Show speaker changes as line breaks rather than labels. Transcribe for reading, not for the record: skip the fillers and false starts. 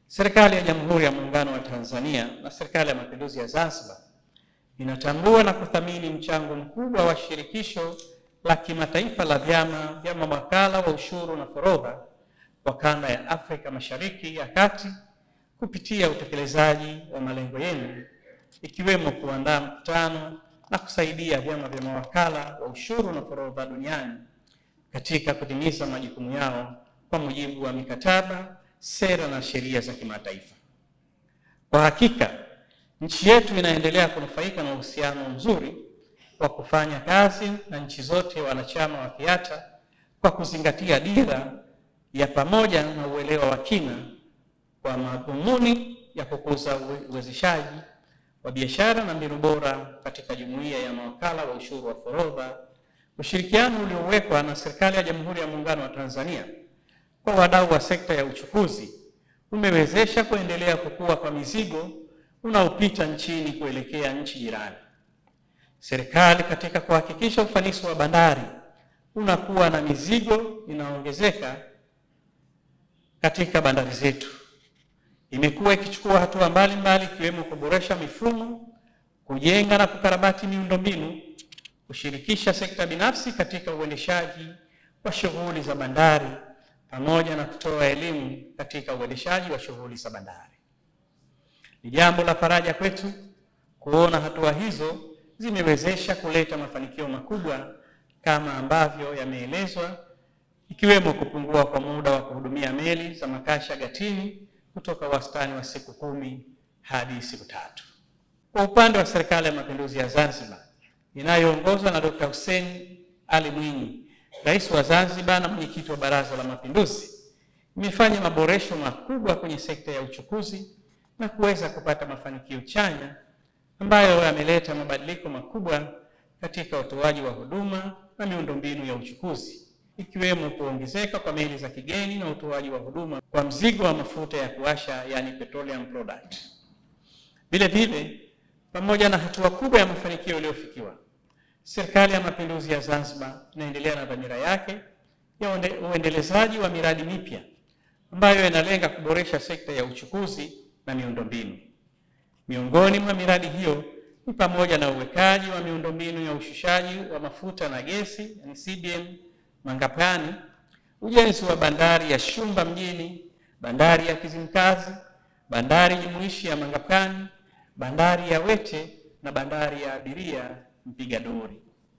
Serikali ya Jamhuri ya Muungano wa Tanzania na Serikali ya Mapinduzi ya Zanzibar inatambua na kuthamini mchango mkubwa wa Shirikisho la Kimataifa la Vyama vya Mawakala wa Ushuru na Forodha wa Kanda ya Afrika Mashariki ya Kati kupitia utekelezaji wa malengo yenu, ikiwemo kuandaa mkutano na kusaidia vyama vya mawakala wa ushuru na forodha duniani katika kutimiza majukumu yao kwa mujibu wa mikataba, sera na sheria za kimataifa. Kwa hakika, nchi yetu inaendelea kunufaika na uhusiano mzuri wa kufanya kazi na nchi zote wanachama wa FIATA kwa kuzingatia dira ya pamoja na uelewa wa kina kwa madhumuni ya kukuza uwezeshaji wa biashara na mbinu bora katika jumuiya ya mawakala wa ushuru wa forodha. Ushirikiano uliowekwa na Serikali ya Jamhuri ya Muungano wa Tanzania kwa wadau wa sekta ya uchukuzi umewezesha kuendelea kukua kwa mizigo unaopita nchini kuelekea nchi jirani. Serikali katika kuhakikisha ufanisi wa bandari unakuwa na mizigo inaongezeka katika bandari zetu, imekuwa ikichukua hatua mbalimbali ikiwemo kuboresha mifumo, kujenga na kukarabati miundombinu, kushirikisha sekta binafsi katika uendeshaji wa shughuli za bandari pamoja na kutoa elimu katika uendeshaji wa shughuli za bandari. Ni jambo la faraja kwetu kuona hatua hizo zimewezesha kuleta mafanikio makubwa kama ambavyo yameelezwa, ikiwemo kupungua kwa muda wa kuhudumia meli za makasha gatini kutoka wastani wa siku 10 hadi siku 3. Kwa upande wa Serikali ya Mapinduzi ya Zanzibar inayoongozwa na Dr. Hussein Ali Mwinyi, Rais wa Zanzibar na Mwenyekiti wa Baraza la Mapinduzi, imefanya maboresho makubwa kwenye sekta ya uchukuzi na kuweza kupata mafanikio chanya ambayo yameleta mabadiliko makubwa katika utoaji wa huduma na miundombinu ya uchukuzi, ikiwemo kuongezeka kwa meli za kigeni na utoaji wa huduma kwa mzigo wa mafuta ya kuwasha, yani petroleum product. Vile vile, pamoja na hatua kubwa ya mafanikio iliyofikiwa, Serikali ya Mapinduzi ya Zanzibar inaendelea na dhamira yake ya uendelezaji wa miradi mipya ambayo inalenga kuboresha sekta ya uchukuzi na miundombinu. Miongoni mwa miradi hiyo ni pamoja na uwekaji wa miundombinu ya ushushaji wa mafuta na gesi, yani CBM Mangapwani, ujenzi wa bandari ya Shumba mjini, bandari ya Kizimkazi, bandari jumuishi ya Mangapwani, bandari ya Wete na bandari ya abiria Mpiga Dori.